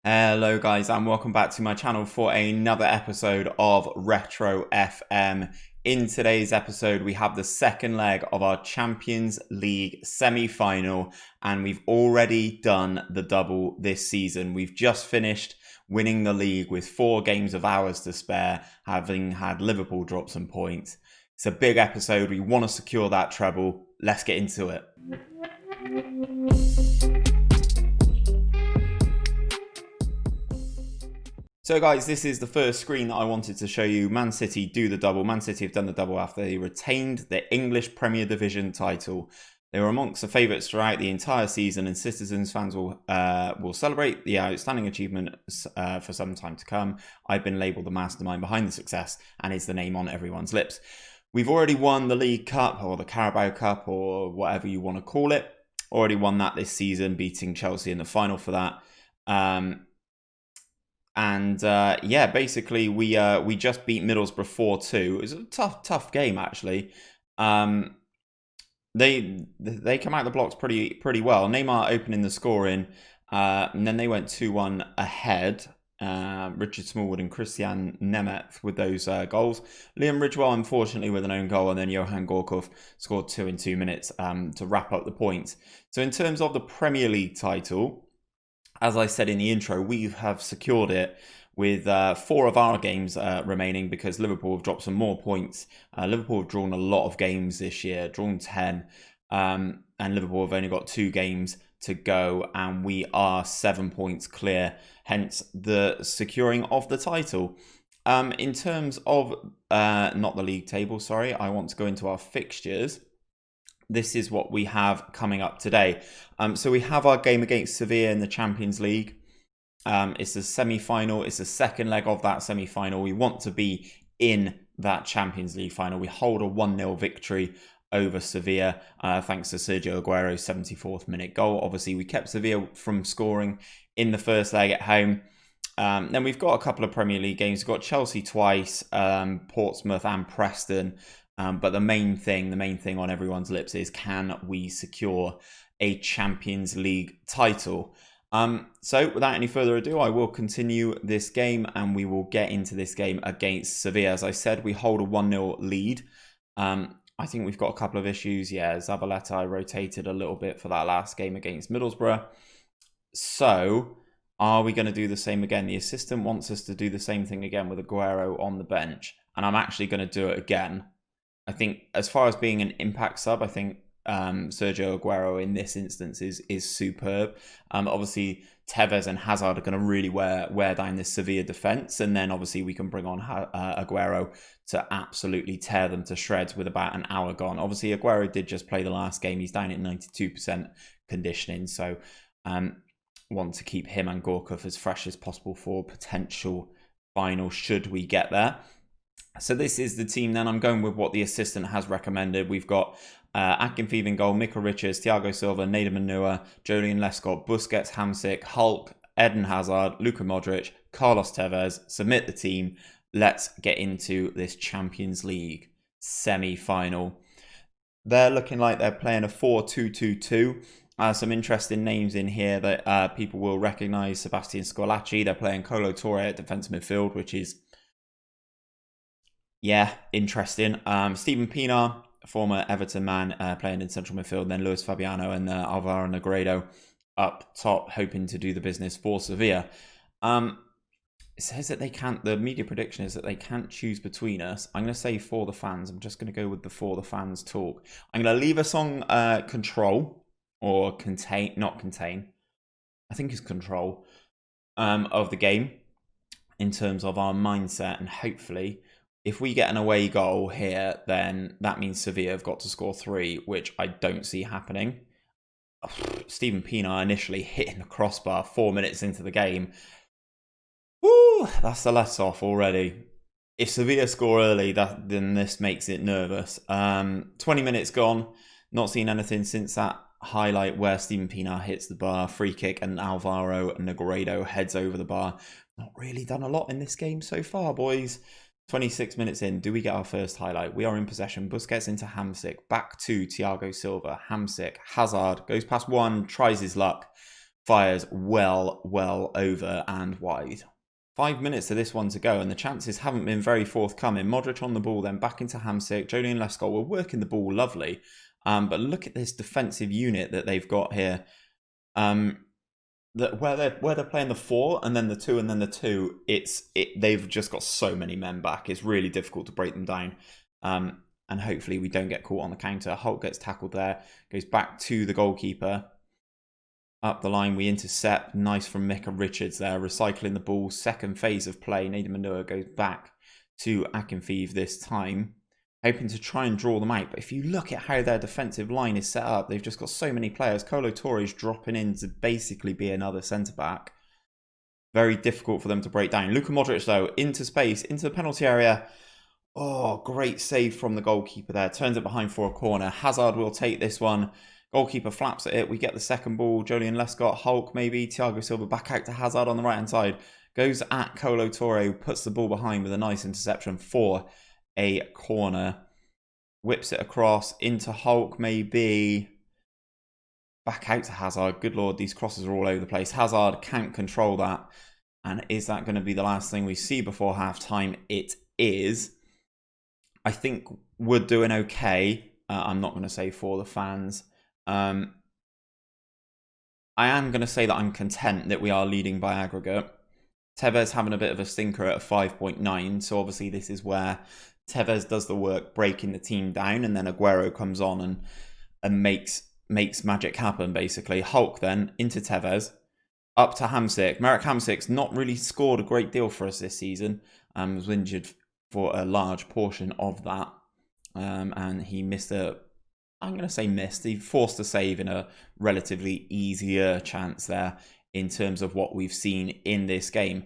Hello guys and welcome back to my channel for another episode of Retro FM. In today's episode we have the second leg of our Champions League semi-final, and we've already done the double this season. We've just finished winning the league with 4 games of hours to spare, having had Liverpool drop some points. It's a big episode. We want to secure that treble. Let's get into it. So guys, this is the first screen that I wanted to show you. Man City do the double. Man City have done the double after they retained the English Premier Division title. They were amongst the favourites throughout the entire season, and Citizens fans will celebrate the outstanding achievement for some time to come. I've been labelled the mastermind behind the success, and is the name on everyone's lips. We've already won the League Cup, or the Carabao Cup, or whatever you want to call it. Already won that this season, beating Chelsea in the final for that. Basically we just beat Middlesbrough 4-2. It was a tough game actually. They come out the blocks pretty well. Neymar opening the scoring, and then they went 2-1 ahead. Richard Smallwood and Christian Nemeth with those goals. Liam Ridgewell unfortunately with an own goal, and then Johan Gorkov scored 2 in 2 minutes to wrap up the points. So in terms of the Premier League title, as I said in the intro, we have secured it with 4 of our games remaining, because Liverpool have dropped some more points. Liverpool have drawn a lot of games this year, drawn 10, and Liverpool have only got 2 games to go, and we are 7 points clear, hence the securing of the title. In terms of, not the league table, sorry, I want to go into our fixtures. This is what we have coming up today. So we have our game against Sevilla in the Champions League. It's a semi-final. It's the second leg of that semi-final. We want to be in that Champions League final. We hold a 1-0 victory over Sevilla, thanks to Sergio Aguero's 74th minute goal. Obviously, we kept Sevilla from scoring in the first leg at home. Then we've got a couple of Premier League games. We've got Chelsea twice, Portsmouth and Preston. But the main thing on everyone's lips is, can we secure a Champions League title? So without any further ado, I will continue this game and we will get into this game against Sevilla. As I said, we hold a 1-0 lead. I think we've got a couple of issues. Yeah, Zabaleta rotated a little bit for that last game against Middlesbrough. So are we going to do the same again? The assistant wants us to do the same thing again with Aguero on the bench, and I'm actually going to do it again. I think as far as being an impact sub, I think Sergio Aguero in this instance is superb. Obviously, Tevez and Hazard are going to really wear down this Sevilla defence, and then obviously we can bring on Aguero to absolutely tear them to shreds with about an hour gone. Obviously, Aguero did just play the last game. He's down at 92% conditioning, so want to keep him and Gorkov as fresh as possible for potential final should we get there. So this is the team then. I'm going with what the assistant has recommended. We've got Akinfeev in goal, Mika Richards, Thiago Silva, Nader Manua, Julian Lescott, Busquets, Hamsik, Hulk, Eden Hazard, Luka Modric, Carlos Tevez. Submit the team. Let's get into this Champions League semi-final. They're looking like they're playing a 4-2-2-2. Some interesting names in here that people will recognise. Sebastian Scolacci. They're playing Kolo Touré at defensive midfield, which is, yeah, interesting. Steven Pienaar, former Everton man, playing in central midfield. Then Luis Fabiano and Alvaro Negredo up top, hoping to do the business for Sevilla. It says that they can't, the media prediction is that they can't choose between us. I'm going to say for the fans. I'm just going to go with the for the fans talk. I'm going to leave us on control, or contain, not contain. I think it's control of the game in terms of our mindset, and hopefully if we get an away goal here, then that means Sevilla have got to score 3, which I don't see happening. Steven Pienaar initially hitting the crossbar 4 minutes into the game. Woo, that's the less off already. If Sevilla score early, then this makes it nervous. 20 minutes gone. Not seen anything since that highlight where Steven Pienaar hits the bar, free kick, and Alvaro Negredo heads over the bar. Not really done a lot in this game so far, boys. 26 minutes in, do we get our first highlight? We are in possession. Busquets into Hamsik, back to Thiago Silva. Hamsik, Hazard, goes past one, tries his luck. fires well over and wide. 5 minutes of this one to go, and the chances haven't been very forthcoming. Modric on the ball, then back into Hamsik. Julian Lescott were working the ball lovely. But look at this defensive unit that they've got here. That where they're playing the 4 and then the 2 and then the 2, they've just got so many men back. It's really difficult to break them down. And hopefully we don't get caught on the counter. Hulk gets tackled there, goes back to the goalkeeper. Up the line, we intercept. Nice from Micah Richards there, recycling the ball. Second phase of play. Nader Manua goes back to Akinfeev this time, hoping to try and draw them out. But if you look at how their defensive line is set up, they've just got so many players. Kolo Toure's dropping in to basically be another centre-back. Very difficult for them to break down. Luka Modric, though, into space, into the penalty area. Oh, great save from the goalkeeper there. Turns it behind for a corner. Hazard will take this one. Goalkeeper flaps at it. We get the second ball. Julian Lescott, Hulk maybe. Thiago Silva back out to Hazard on the right-hand side. Goes at Kolo Toure, who puts the ball behind with a nice interception for a corner. Whips it across into Hulk maybe. Back out to Hazard. Good lord, these crosses are all over the place. Hazard can't control that. And is that going to be the last thing we see before half-time? It is. I think we're doing okay. I'm not going to say for the fans. I am going to say that I'm content that we are leading by aggregate. Tevez having a bit of a stinker at a 5.9. So obviously this is where Tevez does the work breaking the team down, and then Aguero comes on and makes magic happen, basically. Hulk then into Tevez. Up to Hamsik. Marek Hamsik's not really scored a great deal for us this season. Was injured for a large portion of that. And he missed he forced a save in a relatively easier chance there in terms of what we've seen in this game.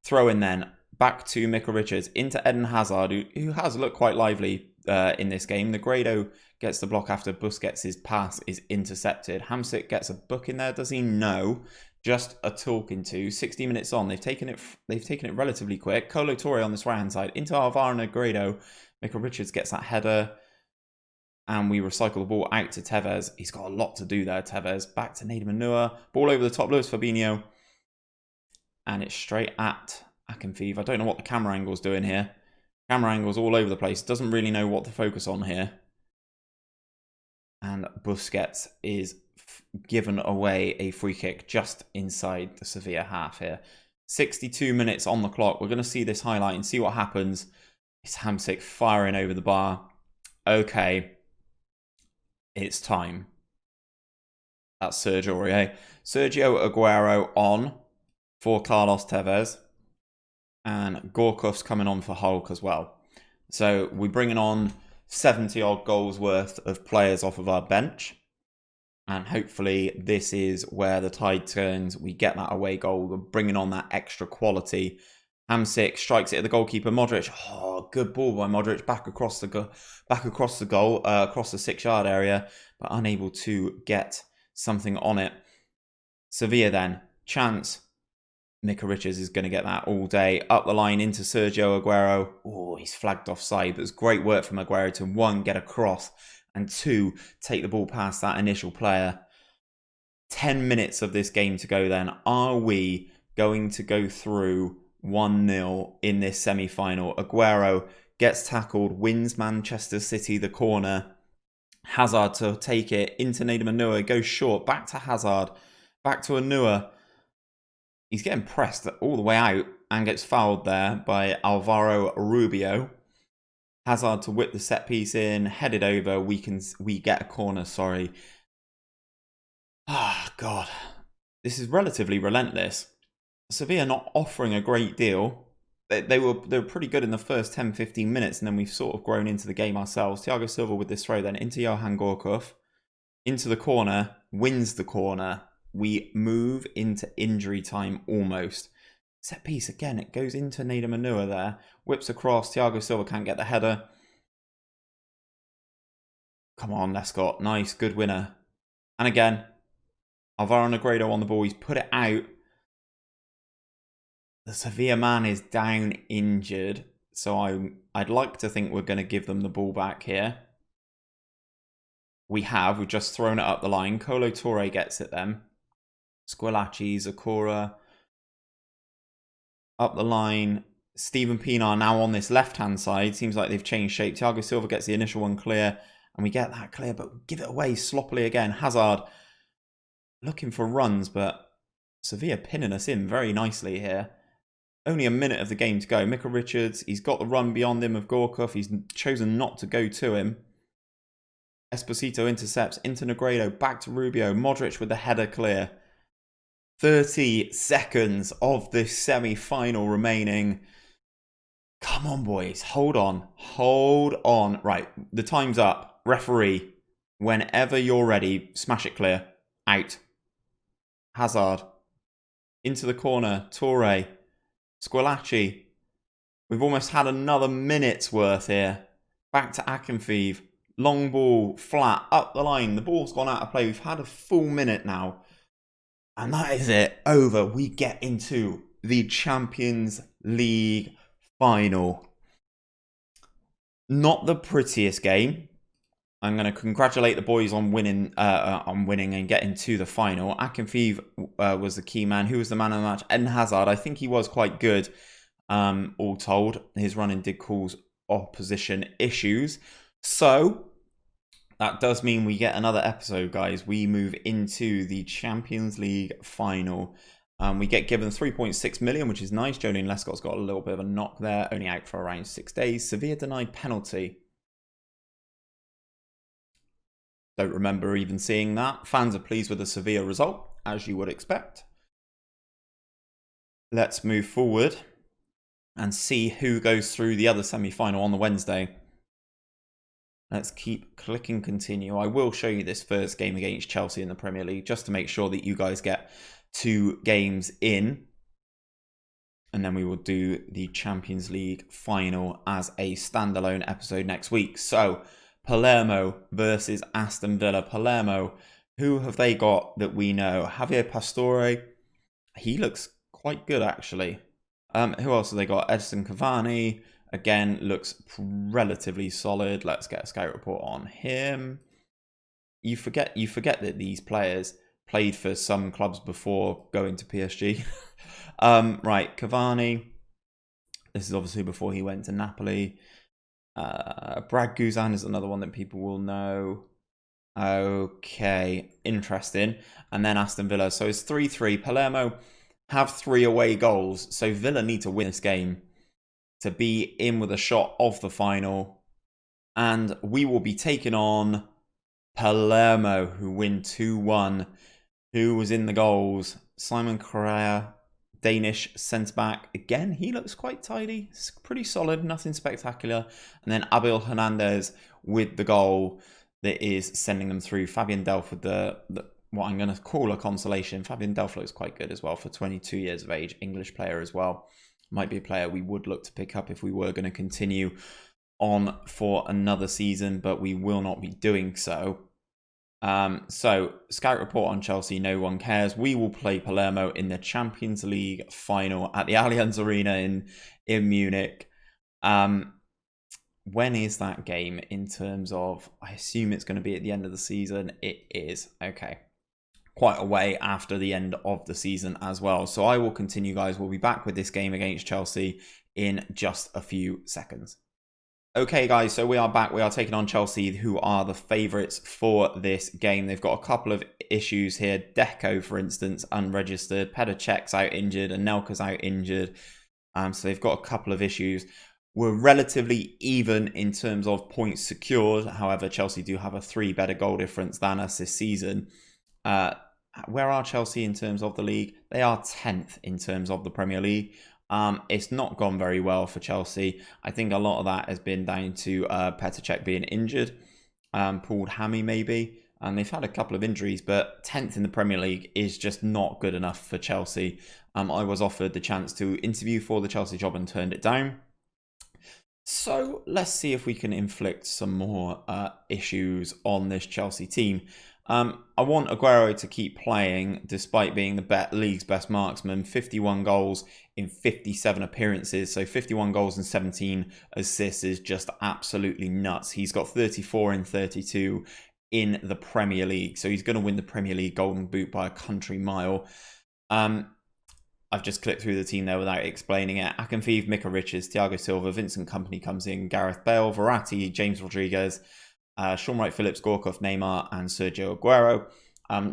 Throw in then back to Micah Richards into Eden Hazard, who has looked quite lively in this game. Negredo gets the block after Busquets' pass is intercepted. Hamsik gets a book in there. Does he? No. Just a talking to. 60 minutes on. They've taken it relatively quick. Kolo Toure on this right hand side into Alvaro Negredo. Micah Richards gets that header. And we recycle the ball out to Tevez. He's got a lot to do there, Tevez. Back to Nader Manua. Ball over the top, Luis Fabinho. And it's straight at Akinfeev. I don't know what the camera angle's doing here. Camera angle's all over the place. Doesn't really know what to focus on here. And Busquets is given away a free kick just inside the Sevilla half here. 62 minutes on the clock. We're going to see this highlight and see what happens. It's Hamsik firing over the bar. Okay. It's time. That's Sergio Aurier. Sergio Aguero on for Carlos Tevez. And Gorkov's coming on for Hulk as well. So we're bringing on 70-odd goals worth of players off of our bench. And hopefully this is where the tide turns. We get that away goal. We're bringing on that extra quality. Hamsik strikes it at the goalkeeper. Modric. Oh, good ball by Modric. Back across the goal, across the 6-yard area, but unable to get something on it. Sevilla then. Chance. Micah Richards is going to get that all day. Up the line into Sergio Aguero. Oh, he's flagged offside, but it's great work from Aguero to 1, get across, and 2, take the ball past that initial player. 10 minutes of this game to go then. Are we going to go through 1-0 in this semi-final? Aguero gets tackled, wins Manchester City the corner. Hazard to take it into Nader Manua, goes short, back to Hazard, back to Anua. He's getting pressed all the way out and gets fouled there by Alvaro Rubio. Hazard to whip the set piece in, headed over. We get a corner. Sorry. Ah, God, this is relatively relentless. Sevilla not offering a great deal. They were pretty good in the first 10-15 minutes, and then we've sort of grown into the game ourselves. Thiago Silva with this throw then into Johan Gorkov, into the corner, wins the corner. We move into injury time almost. Set piece again, it goes into Nader Manua there. Whips across, Thiago Silva can't get the header. Come on, Lescott. Nice, good winner. And again, Alvaro Negredo on the ball. He's put it out. The Sevilla man is down injured. So I'd like to think we're going to give them the ball back here. We've just thrown it up the line. Kolo Toure gets it then. Squillaci, Zakora, up the line. Stephen Pienaar now on this left-hand side. Seems like they've changed shape. Thiago Silva gets the initial one clear, and we get that clear, but give it away sloppily again. Hazard looking for runs, but Sevilla pinning us in very nicely here. Only a minute of the game to go. Mika Richards, he's got the run beyond him of Gorkov. He's chosen not to go to him. Esposito intercepts into Negredo, back to Rubio. Modric with the header clear. 30 seconds of this semi-final remaining. Come on, boys. Hold on. Hold on. Right, the time's up. Referee, whenever you're ready, smash it clear. Out. Hazard. Into the corner. Torre. Squillaci. We've almost had another minute's worth here. Back to Akinfeev. Long ball, flat, up the line. The ball's gone out of play. We've had a full minute now. And that is it. Over. We get into the Champions League final. Not the prettiest game. I'm going to congratulate the boys on winning and getting to the final. Akinfeev was the key man. Who was the man of the match? Eden Hazard. I think he was quite good, all told. His running did cause opposition issues. So that does mean we get another episode, guys. We move into the Champions League final. We get given 3.6 million, which is nice. Joleon Lescott's got a little bit of a knock there, only out for around 6 days. Sevilla denied penalty. Don't remember even seeing that. Fans are pleased with the Sevilla result, as you would expect. Let's move forward and see who goes through the other semi-final on the Wednesday. Let's keep clicking continue. I will show you this first game against Chelsea in the Premier League, just to make sure that you guys get 2 games in. And then we will do the Champions League final as a standalone episode next week. So, Palermo versus Aston Villa. Palermo, who have they got that we know? Javier Pastore. He looks quite good, actually. Who else have they got? Edson Cavani. Again, looks relatively solid. Let's get a scout report on him. You forget that these players played for some clubs before going to PSG. Right, Cavani. This is obviously before he went to Napoli. Brad Guzan is another one that people will know. Okay, interesting. And then Aston Villa. So it's 3-3. Palermo have 3 away goals. So Villa need to win this game to be in with a shot of the final. And we will be taking on Palermo, who win 2-1. Who was in the goals? Simon Correa, Danish centre-back. Again, he looks quite tidy. It's pretty solid, nothing spectacular. And then Abel Hernandez with the goal that is sending them through. Fabian Delph with the what I'm going to call a consolation. Fabian Delph looks quite good as well for 22 years of age. English player as well. Might be a player we would look to pick up if we were going to continue on for another season, but we will not be doing so. So, scout report on Chelsea, no one cares. We will play Palermo in the Champions League final at the Allianz Arena in Munich. When is that game in terms of, I assume it's going to be at the end of the season. It is. Okay. Quite a way after the end of the season as well. So I will continue, guys. We'll be back with this game against Chelsea in just a few seconds. Okay, guys, so we are back. We are taking on Chelsea, who are the favourites for this game. They've got a couple of issues here. Deco, for instance, unregistered. Petr Cech's out injured and Nelka's out injured. So they've got a couple of issues. We're relatively even in terms of points secured. However, Chelsea do have a 3 better goal difference than us this season. Where are Chelsea in terms of the league? They are 10th in terms of the Premier League. It's not gone very well for Chelsea. I think a lot of that has been down to Petr Cech being injured, pulled hammy maybe, and they've had a couple of injuries, but 10th in the Premier League is just not good enough for Chelsea. I was offered the chance to interview for the Chelsea job and turned it down. So let's see if we can inflict some more issues on this Chelsea team. I want Aguero to keep playing despite being the league's best marksman. 51 goals in 57 appearances. So 51 goals and 17 assists is just absolutely nuts. He's got 34 in 32 in the Premier League. So he's going to win the Premier League Golden Boot by a country mile. I've just clicked through the team there without explaining it. Akinfeev, Micah Richards, Thiago Silva, Vincent Kompany comes in, Gareth Bale, Verratti, James Rodriguez, Shaun Wright-Phillips, Gorkov, Neymar, and Sergio Aguero.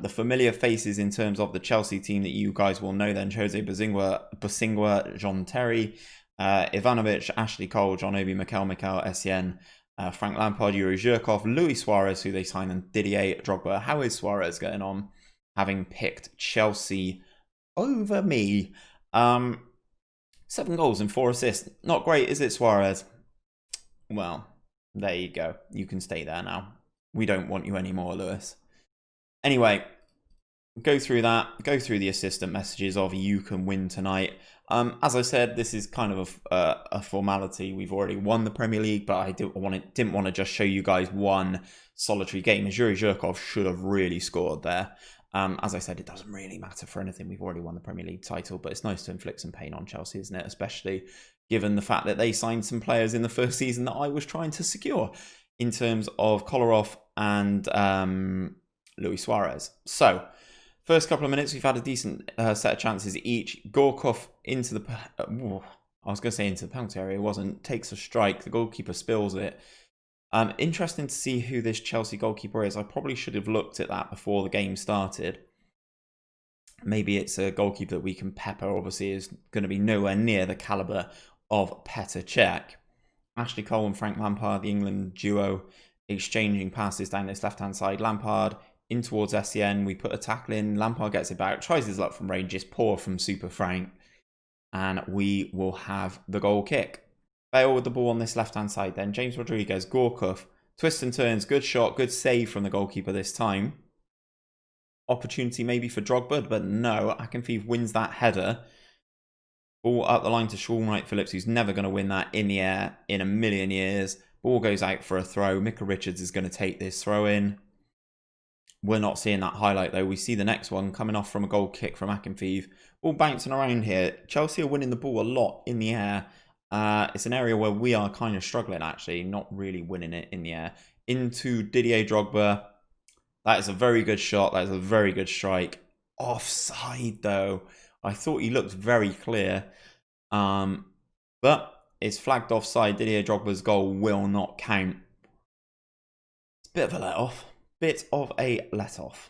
The familiar faces in terms of the Chelsea team that you guys will know then: Jose Bosingwa, John Terry, Ivanovic, Ashley Cole, John Obi, Mikel Essien, Frank Lampard, Yuri Zhirkov, Luis Suarez, who they signed, and Didier Drogba. How is Suarez getting on, having picked Chelsea over me? 7 goals and 4 assists. Not great, is it, Suarez? Well, there you go. You can stay there now. We don't want you anymore, Lewis. Anyway, go through that. Go through the assistant messages of you can win tonight. As I said, this is kind of a formality. We've already won the Premier League, but I didn't want to just show you guys one solitary game. Yuri Zhirkov should have really scored there. As I said, it doesn't really matter for anything. We've already won the Premier League title, but it's nice to inflict some pain on Chelsea, isn't it? Especially given the fact that they signed some players in the first season that I was trying to secure in terms of Kolarov and Luis Suarez. So, first couple of minutes, we've had a decent set of chances each. Gorkov into the... I was going to say into the penalty area. It wasn't. Takes a strike. The goalkeeper spills it. Interesting to see who this Chelsea goalkeeper is. I probably should have looked at that before the game started. Maybe it's a goalkeeper that we can pepper. Obviously, is going to be nowhere near the calibre of Petr Cech. Ashley Cole and Frank Lampard, the England duo, exchanging passes down this left-hand side. Lampard in towards Essien. We put a tackle in. Lampard gets it back. Tries his luck from range. It's poor from Super Frank. And we will have the goal kick. Bale with the ball on this left-hand side then. James Rodriguez, Gorkov, twists and turns. Good shot, good save from the goalkeeper this time. Opportunity maybe for Drogba, but no. Akinfeev wins that header. Ball up the line to Shaun Wright-Phillips, who's never going to win that in the air in a million years. Ball goes out for a throw. Micah Richards is going to take this throw in. We're not seeing that highlight though. We see the next one coming off from a goal kick from Akinfeev. Ball bouncing around here. Chelsea are winning the ball a lot in the air. It's an area where we are kind of struggling actually, not really winning it in the air. Into Didier Drogba. That is a very good shot. That is a very good strike. Offside though. I thought he looked very clear. But it's flagged offside. Didier Drogba's goal will not count. It's a bit of a let-off. Bit of a let-off.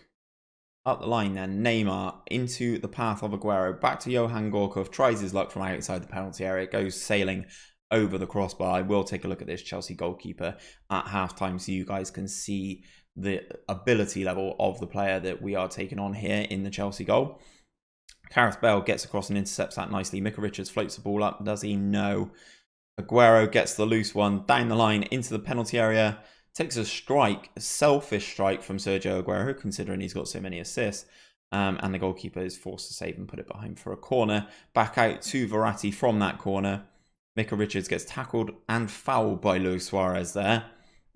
Up the line then, Neymar into the path of Aguero. Back to Johan Gorkov. Tries his luck from outside the penalty area. Goes sailing over the crossbar. I will take a look at this Chelsea goalkeeper at halftime so you guys can see the ability level of the player that we are taking on here in the Chelsea goal. Gareth Bale gets across and intercepts that nicely. Micah Richards floats the ball up. Does he? No. Aguero gets the loose one down the line into the penalty area. Takes a strike, a selfish strike from Sergio Aguero, considering he's got so many assists. And the goalkeeper is forced to save and put it behind for a corner. Back out to Verratti from that corner. Micah Richards gets tackled and fouled by Luis Suarez there.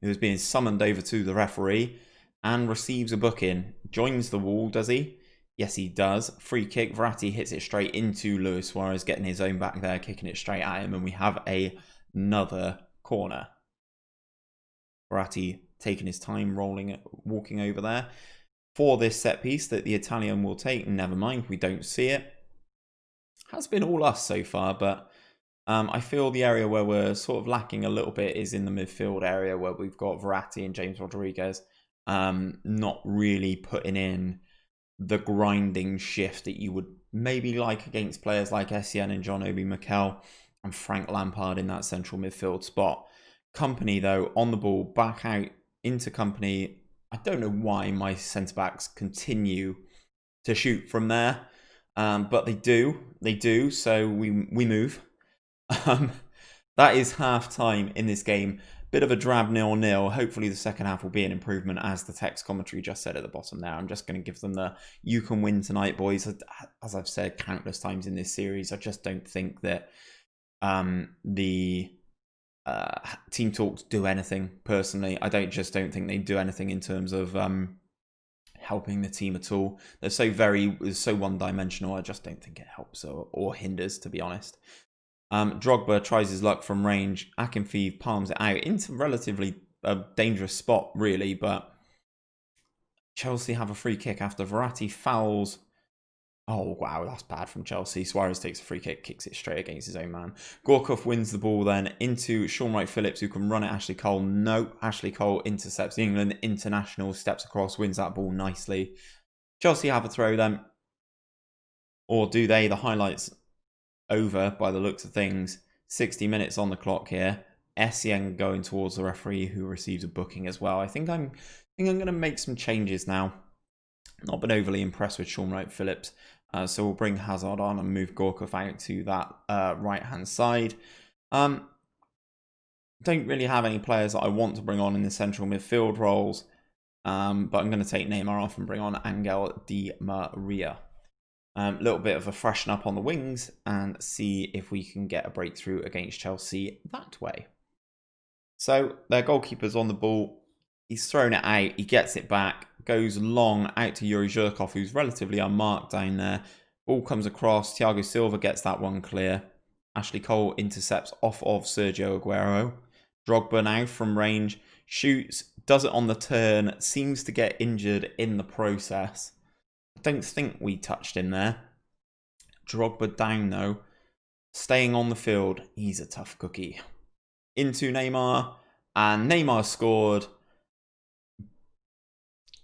He was being summoned over to the referee and receives a booking. Joins the wall, does he? Yes, he does. Free kick. Verratti hits it straight into Luis Suarez, getting his own back there, kicking it straight at him. And we have another corner. Verratti taking his time, walking over there for this set piece that the Italian will take. Never mind, we don't see it. Has been all us so far, but I feel the area where we're sort of lacking a little bit is in the midfield area where we've got Verratti and James Rodriguez not really putting in the grinding shift that you would maybe like against players like Essien and John Obi Mikel and Frank Lampard in that central midfield spot. Kompany, though, on the ball, back out into Kompany. I don't know why my centre-backs continue to shoot from there, but they do. They do, so we move. That is half-time in this game. Bit of a drab 0-0. Hopefully the second half will be an improvement, as the text commentary just said at the bottom there. I'm just going to give them the "you can win tonight, boys." As I've said countless times in this series, I just don't think that the team talks do anything. Personally, I don't think they do anything in terms of helping the team at all. They're so one-dimensional. I just don't think it helps or hinders, to be honest. Drogba tries his luck from range. Akinfeev palms it out into relatively a dangerous spot, really, but Chelsea have a free kick after Verratti fouls. Oh, wow, that's bad from Chelsea. Suarez takes a free kick, kicks it straight against his own man. Gorkov wins the ball then into Sean Wright-Phillips, who can run at Ashley Cole. No, Ashley Cole intercepts the England international, steps across, wins that ball nicely. Chelsea have a throw then. Or do they? The highlights over by the looks of things. 60 minutes on the clock here. Essien going towards the referee, who receives a booking as well. I think I'm going to make some changes now. Not been overly impressed with Sean Wright-Phillips. So we'll bring Hazard on and move Gorkov out to that right-hand side. Don't really have any players that I want to bring on in the central midfield roles. But I'm going to take Neymar off and bring on Angel Di Maria. Little bit of a freshen up on the wings and see if we can get a breakthrough against Chelsea that way. So their goalkeeper's on the ball. He's thrown it out. He gets it back. Goes long out to Yuri Zhirkov, who's relatively unmarked down there. Ball comes across. Thiago Silva gets that one clear. Ashley Cole intercepts off of Sergio Aguero. Drogba now from range. Shoots. Does it on the turn. Seems to get injured in the process. I don't think we touched him there. Drogba down though. Staying on the field. He's a tough cookie. Into Neymar. And Neymar scored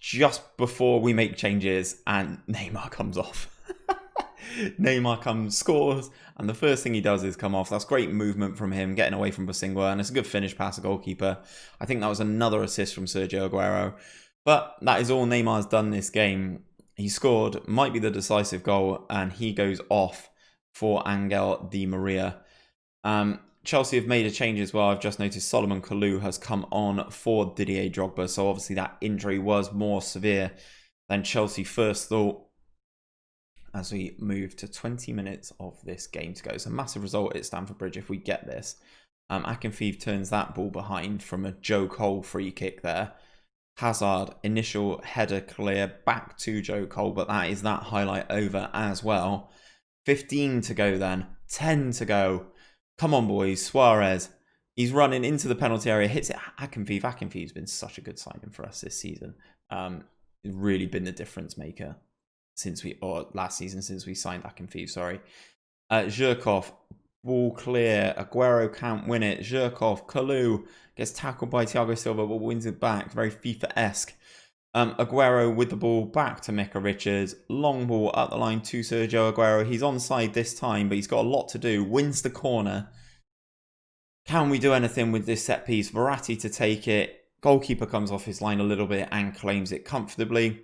just before we make changes, and Neymar comes off. Neymar scores, and the first thing he does is come off. That's great movement from him, getting away from Bosingwa, and it's a good finish past the goalkeeper. I think that was another assist from Sergio Aguero. But that is all Neymar's done this game. He scored, might be the decisive goal, and he goes off for Angel Di Maria. Chelsea have made a change as well. I've just noticed Solomon Kalou has come on for Didier Drogba. So obviously that injury was more severe than Chelsea first thought. As we move to 20 minutes of this game to go. It's a massive result at Stamford Bridge if we get this. Akinfeev turns that ball behind from a Joe Cole free kick there. Hazard, initial header clear back to Joe Cole, but that is that highlight over as well. 15 to go then. 10 to go. Come on, boys. Suarez. He's running into the penalty area. Hits it. Akinfeev. Akinfeev's been such a good signing for us this season. Really been the difference maker last season since we signed Akinfeev, sorry. Zhirkov. Ball clear. Aguero can't win it. Zhirkov. Kalou gets tackled by Thiago Silva, but wins it back. Very FIFA-esque. Aguero with the ball back to Micah Richards. Long ball up the line to Sergio Aguero. He's onside this time, but he's got a lot to do. Wins the corner. Can we do anything with this set piece? Verratti to take it. Goalkeeper comes off his line a little bit and claims it comfortably.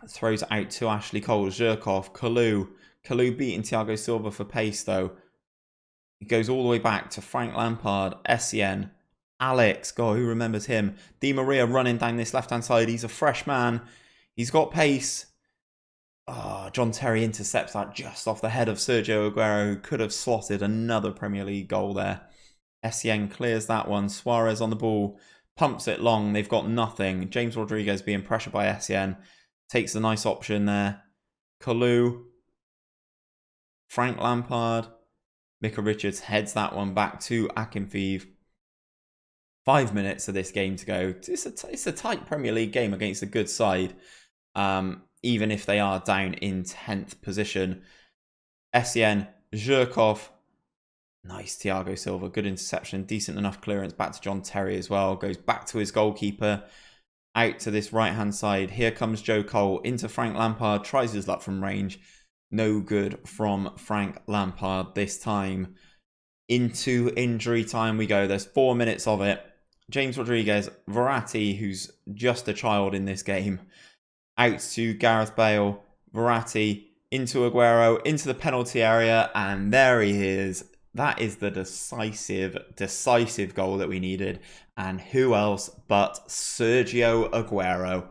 Throws it out to Ashley Cole. Zhirkov. Kalou beating Thiago Silva for pace though. It goes all the way back to Frank Lampard. Essien. Alex, God, who remembers him? Di Maria running down this left-hand side. He's a fresh man. He's got pace. Oh, John Terry intercepts that just off the head of Sergio Aguero, who could have slotted another Premier League goal there. Essien clears that one. Suarez on the ball. Pumps it long. They've got nothing. James Rodriguez being pressured by Essien. Takes the nice option there. Kalou. Frank Lampard. Micah Richards heads that one back to Akinfeev. 5 minutes of this game to go. It's a tight Premier League game against a good side, even if they are down in 10th position. Essien, Zhirkov, nice Thiago Silva, good interception, decent enough clearance back to John Terry as well. Goes back to his goalkeeper, out to this right-hand side. Here comes Joe Cole into Frank Lampard, tries his luck from range. No good from Frank Lampard this time. Into injury time we go. There's 4 minutes of it. James Rodriguez, Verratti, who's just a child in this game, out to Gareth Bale, Verratti, into Aguero, into the penalty area, and there he is. That is the decisive goal that we needed. And who else but Sergio Aguero.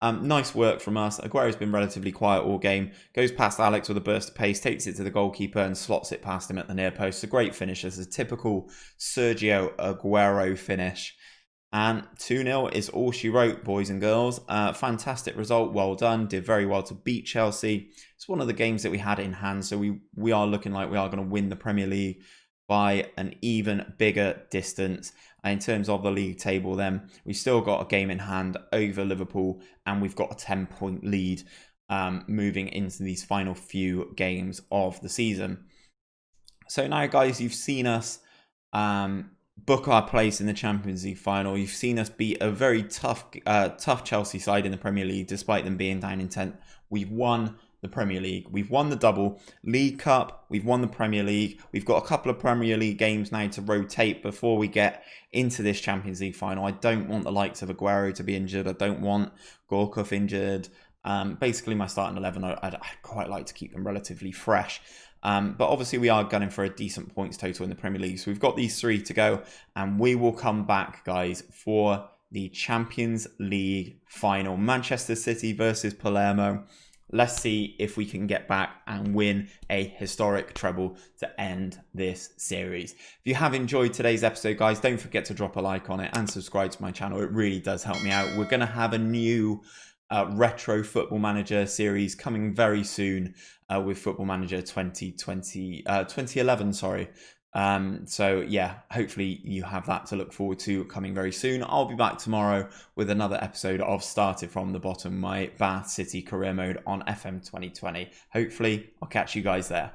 Nice work from us. Aguero's been relatively quiet all game. Goes past Alex with a burst of pace, takes it to the goalkeeper and slots it past him at the near post. A great finish. It's a typical Sergio Aguero finish. And 2-0 is all she wrote, boys and girls. Fantastic result. Well done. Did very well to beat Chelsea. It's one of the games that we had in hand. So we are looking like we are going to win the Premier League by an even bigger distance. In terms of the league table, then we've still got a game in hand over Liverpool, and we've got a 10-point lead moving into these final few games of the season. So now, guys, you've seen us book our place in the Champions League final. You've seen us beat a very tough Chelsea side in the Premier League, despite them being down in 10th. We've won the Premier League. We've won the double League Cup. We've won the Premier League. We've got a couple of Premier League games now to rotate before we get into this Champions League final. I don't want the likes of Aguero to be injured. I don't want Gorkov injured. Basically, my starting 11, I'd quite like to keep them relatively fresh. But obviously, we are gunning for a decent points total in the Premier League. So we've got these 3 to go, and we will come back, guys, for the Champions League final. Manchester City versus Palermo. Let's see if we can get back and win a historic treble to end this series. If you have enjoyed today's episode, guys, don't forget to drop a like on it and subscribe to my channel. It really does help me out. We're going to have a new retro Football Manager series coming very soon with Football Manager 2011, sorry. So yeah, hopefully you have that to look forward to coming very soon. I'll be back tomorrow with another episode of Started From the Bottom, my Bath City career mode on FM 2020. Hopefully I'll catch you guys there.